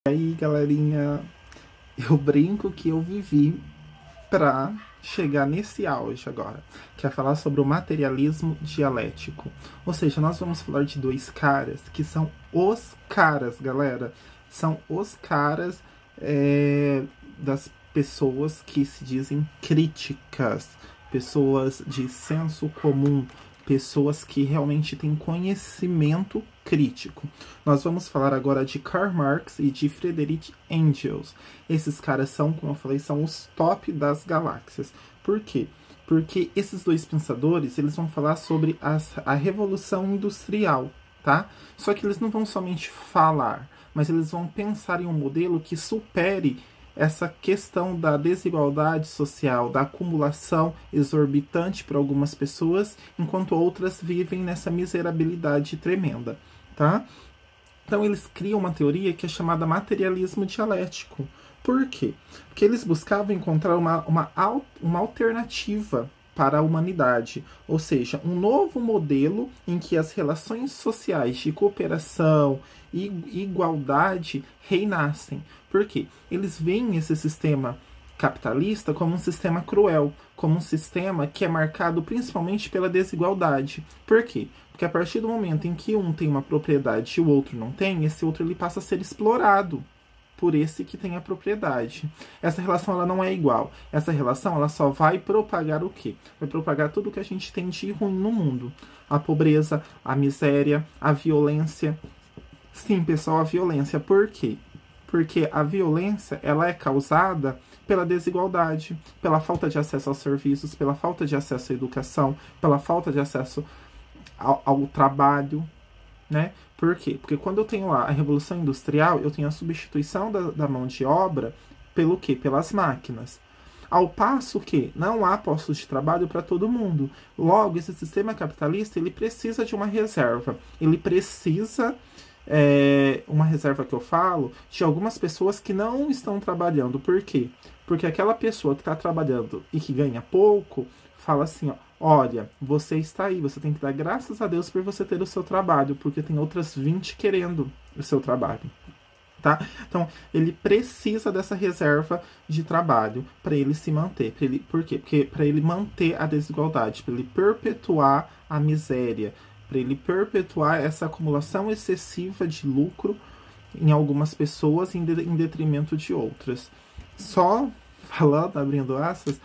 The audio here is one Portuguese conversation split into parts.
E aí, galerinha, eu brinco que eu vivi pra chegar nesse auge agora, que é falar sobre o materialismo dialético. Ou seja, nós vamos falar de dois caras que são os caras, galera. São os caras das pessoas que se dizem críticas, pessoas de senso comum, pessoas que realmente têm conhecimento crítico. Nós vamos falar agora de Karl Marx e de Friedrich Engels. Esses caras são, como eu falei, são os top das galáxias. Por quê? Porque esses dois pensadores, eles vão falar sobre a Revolução Industrial, tá? Só que eles não vão somente falar, mas eles vão pensar em um modelo que supere essa questão da desigualdade social, da acumulação exorbitante para algumas pessoas, enquanto outras vivem nessa miserabilidade tremenda, tá? Então eles criam uma teoria que é chamada materialismo dialético. Por quê? Porque eles buscavam encontrar uma alternativa para a humanidade, ou seja, um novo modelo em que as relações sociais de cooperação e igualdade reinassem. Por quê? Eles veem esse sistema capitalista como um sistema cruel, como um sistema que é marcado principalmente pela desigualdade. Por quê? Porque a partir do momento em que um tem uma propriedade e o outro não tem, esse outro ele passa a ser explorado por esse que tem a propriedade. Essa relação ela não é igual. Essa relação ela só vai propagar o quê? Vai propagar tudo que a gente tem de ruim no mundo. A pobreza, a miséria, a violência. Sim, pessoal, a violência. Por quê? Porque a violência ela é causada pela desigualdade, pela falta de acesso aos serviços, pela falta de acesso à educação, pela falta de acesso ao trabalho, né? Por quê? Porque quando eu tenho lá a Revolução Industrial, eu tenho a substituição da mão de obra pelo quê? Pelas máquinas. Ao passo que não há postos de trabalho para todo mundo. Logo, esse sistema capitalista ele precisa de uma reserva. Ele precisa, uma reserva que eu falo, de algumas pessoas que não estão trabalhando. Por quê? Porque aquela pessoa que está trabalhando e que ganha pouco, fala assim, ó, olha, você está aí, você tem que dar graças a Deus por você ter o seu trabalho, porque tem outras 20 querendo o seu trabalho, tá? Então, ele precisa dessa reserva de trabalho para ele se manter. Por quê? Porque para ele manter a desigualdade, para ele perpetuar a miséria, para ele perpetuar essa acumulação excessiva de lucro em algumas pessoas em detrimento de outras. Só falando, abrindo aspas,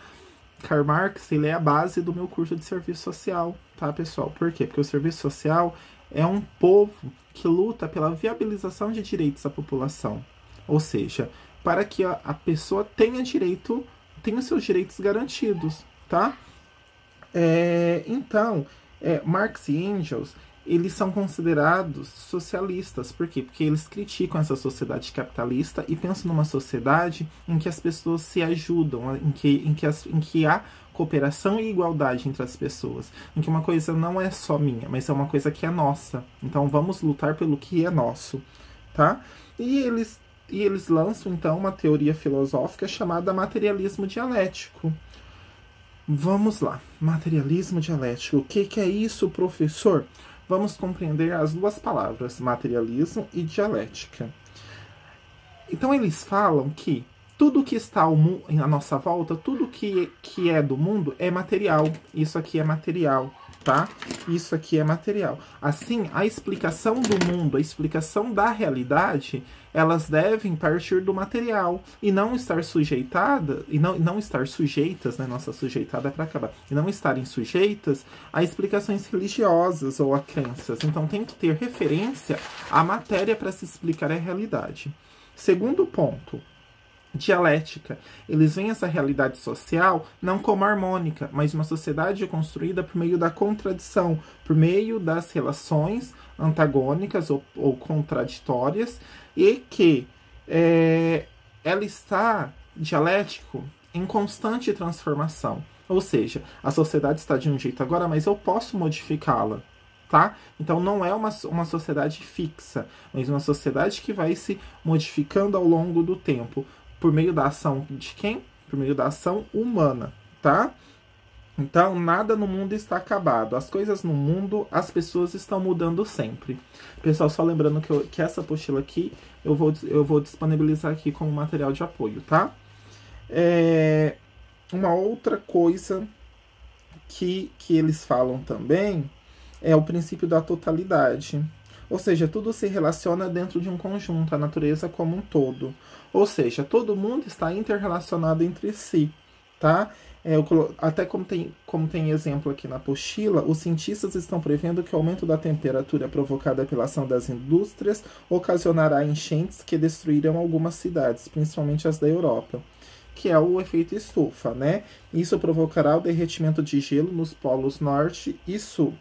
Karl Marx, ele é a base do meu curso de serviço social, tá, pessoal? Por quê? Porque o serviço social é um povo que luta pela viabilização de direitos à população. Ou seja, para que a pessoa tenha os seus direitos garantidos, tá? Então, Marx e Engels, eles são considerados socialistas. Por quê? Porque eles criticam essa sociedade capitalista e pensam numa sociedade em que as pessoas se ajudam, em que há cooperação e igualdade entre as pessoas, em que uma coisa não é só minha, mas é uma coisa que é nossa. Então vamos lutar pelo que é nosso, tá? E eles lançam então uma teoria filosófica chamada materialismo dialético. Vamos lá, materialismo dialético. O que é isso, professor? Vamos compreender as duas palavras, materialismo e dialética. Então eles falam que tudo que está à nossa volta, tudo que é do mundo é material. Isso aqui é material, tá? Isso aqui é material. Assim, a explicação do mundo, a explicação da realidade, elas devem partir do material e não estar sujeitada e não estar sujeitas, né? Nossa, sujeitada é para acabar. E não estarem sujeitas a explicações religiosas ou a crenças. Então tem que ter referência à matéria para se explicar a realidade. Segundo ponto, dialética. Eles veem essa realidade social não como harmônica, mas uma sociedade construída por meio da contradição, por meio das relações antagônicas ou contraditórias, e que ela está, dialético, em constante transformação. Ou seja, a sociedade está de um jeito agora, mas eu posso modificá-la. Tá? Então não é uma sociedade fixa, mas uma sociedade que vai se modificando ao longo do tempo, por meio da ação de quem? Por meio da ação humana, tá? Então, nada no mundo está acabado. As coisas no mundo, as pessoas estão mudando sempre. Pessoal, só lembrando que essa apostila aqui eu vou disponibilizar aqui como material de apoio, tá? Uma outra coisa que eles falam também é o princípio da totalidade. Ou seja, tudo se relaciona dentro de um conjunto, a natureza como um todo. Ou seja, todo mundo está interrelacionado entre si, tá? Até como tem exemplo aqui na apostila, os cientistas estão prevendo que o aumento da temperatura provocada pela ação das indústrias ocasionará enchentes que destruirão algumas cidades, principalmente as da Europa, que é o efeito estufa, né? Isso provocará o derretimento de gelo nos polos norte.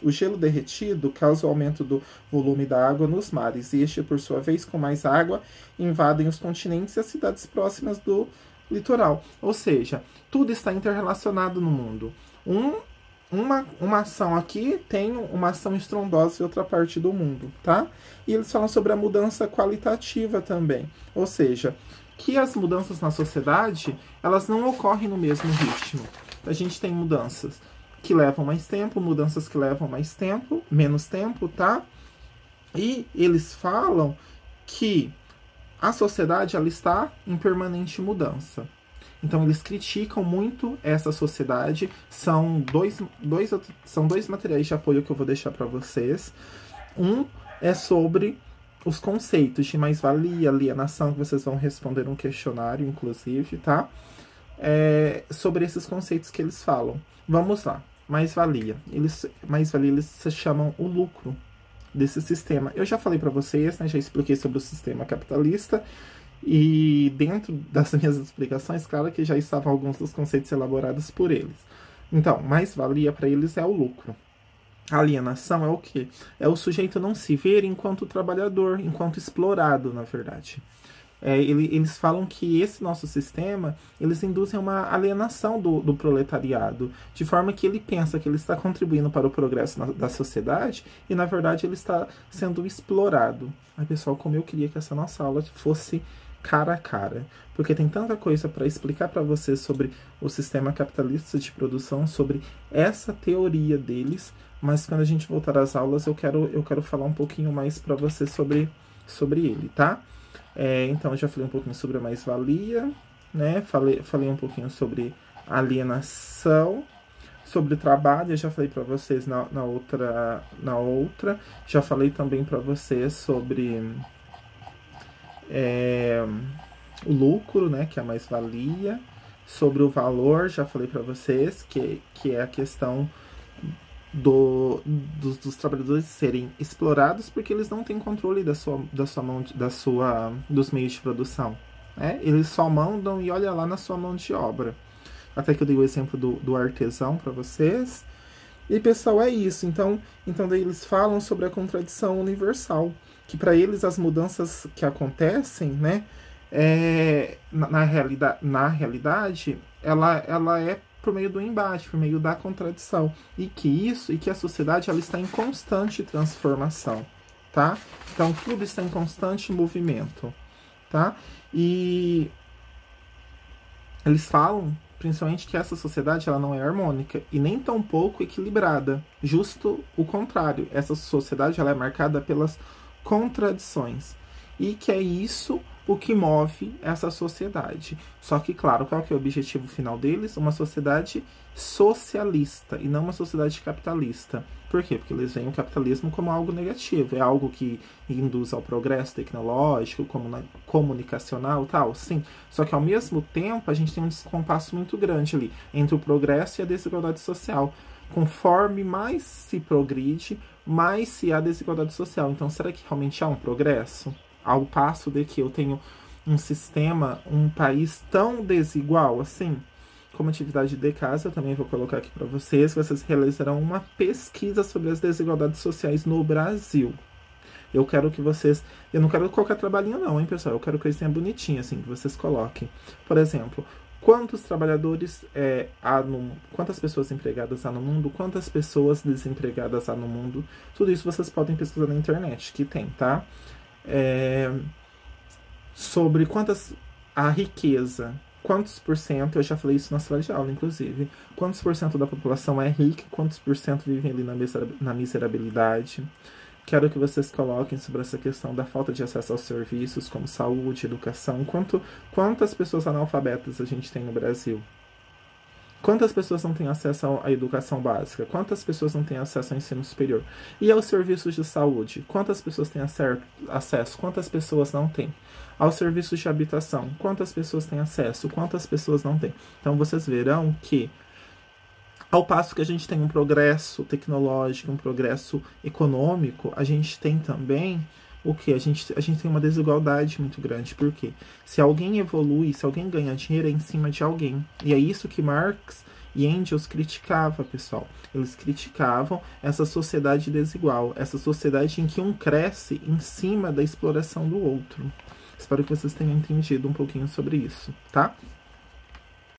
O gelo derretido causa o aumento do volume da água nos mares, e este, por sua vez, com mais água, invadem os continentes e as cidades próximas do litoral. Ou seja, tudo está interrelacionado no mundo. Uma ação aqui tem uma ação estrondosa em outra parte do mundo, tá? E eles falam sobre a mudança qualitativa também. Ou seja, que as mudanças na sociedade, elas não ocorrem no mesmo ritmo. A gente tem mudanças que levam mais tempo, mudanças que levam menos tempo, tá? E eles falam que a sociedade, ela está em permanente mudança. Então, eles criticam muito essa sociedade. São dois materiais de apoio que eu vou deixar para vocês. Um é sobre os conceitos de mais-valia, alienação, que vocês vão responder um questionário, inclusive, tá? Sobre esses conceitos que eles falam. Vamos lá. Mais-valia. Eles se chamam o lucro desse sistema. Eu já falei para vocês, né? Já expliquei sobre o sistema capitalista. E dentro das minhas explicações, claro que já estavam alguns dos conceitos elaborados por eles. Então, mais-valia para eles é o lucro. A alienação é o quê? É o sujeito não se ver enquanto trabalhador, enquanto explorado, na verdade. Eles falam que esse nosso sistema, eles induzem uma alienação do proletariado, de forma que ele pensa que ele está contribuindo para o progresso da sociedade e, na verdade, ele está sendo explorado. Ai, pessoal, como eu queria que essa nossa aula fosse cara a cara, porque tem tanta coisa para explicar para vocês sobre o sistema capitalista de produção, sobre essa teoria deles, mas quando a gente voltar às aulas eu quero falar um pouquinho mais para vocês sobre ele, tá? Então eu já falei um pouquinho sobre a mais-valia, né? Falei um pouquinho sobre alienação, sobre o trabalho, eu já falei para vocês na outra, já falei também para vocês sobre o lucro, né, que é a mais-valia, sobre o valor, já falei para vocês, que é a questão dos trabalhadores serem explorados porque eles não têm controle dos meios de produção, né? Eles só mandam e olha lá na sua mão de obra. Até que eu dei o exemplo do artesão para vocês. E, pessoal, é isso. Então daí eles falam sobre a contradição universal, que para eles as mudanças que acontecem, né, na realidade, ela é por meio do embate, por meio da contradição, e que a sociedade ela está em constante transformação, tá? Então tudo está em constante movimento, tá? E eles falam principalmente que essa sociedade ela não é harmônica e nem tão pouco equilibrada. Justo o contrário, essa sociedade ela é marcada pelas contradições. E que é isso o que move essa sociedade. Só que, claro, qual que é o objetivo final deles? Uma sociedade socialista e não uma sociedade capitalista. Por quê? Porque eles veem o capitalismo como algo negativo. É algo que induz ao progresso tecnológico, comunicacional, tal, sim. Só que, ao mesmo tempo, a gente tem um descompasso muito grande ali entre o progresso e a desigualdade social. Conforme mais se progride, mais se há desigualdade social. Então, será que realmente há um progresso? Ao passo de que eu tenho um sistema, um país tão desigual assim. Como atividade de casa, eu também vou colocar aqui para vocês realizarão uma pesquisa sobre as desigualdades sociais no Brasil. Eu quero que vocês... Eu não quero qualquer trabalhinho não, hein, pessoal? Eu quero que eles tenham bonitinho, assim, que vocês coloquem. Por exemplo, quantos trabalhadores quantas pessoas empregadas há no mundo, quantas pessoas desempregadas há no mundo. Tudo isso vocês podem pesquisar na internet, que tem, tá? Sobre a riqueza, quantos por cento, eu já falei isso na sala de aula, inclusive, quantos por cento da população é rica, quantos por cento vivem ali na miserabilidade. Quero que vocês coloquem sobre essa questão da falta de acesso aos serviços, como saúde, educação. Quantas pessoas analfabetas a gente tem no Brasil? Quantas pessoas não têm acesso à educação básica? Quantas pessoas não têm acesso ao ensino superior? E aos serviços de saúde? Quantas pessoas têm acesso? Quantas pessoas não têm? Aos serviços de habitação? Quantas pessoas têm acesso? Quantas pessoas não têm? Então, vocês verão que, ao passo que a gente tem um progresso tecnológico, um progresso econômico, a gente tem também o que? A gente tem uma desigualdade muito grande. Por quê? Se alguém evolui, se alguém ganha dinheiro, é em cima de alguém. E é isso que Marx e Engels criticavam, pessoal. Eles criticavam essa sociedade desigual, essa sociedade em que um cresce em cima da exploração do outro. Espero que vocês tenham entendido um pouquinho sobre isso, tá?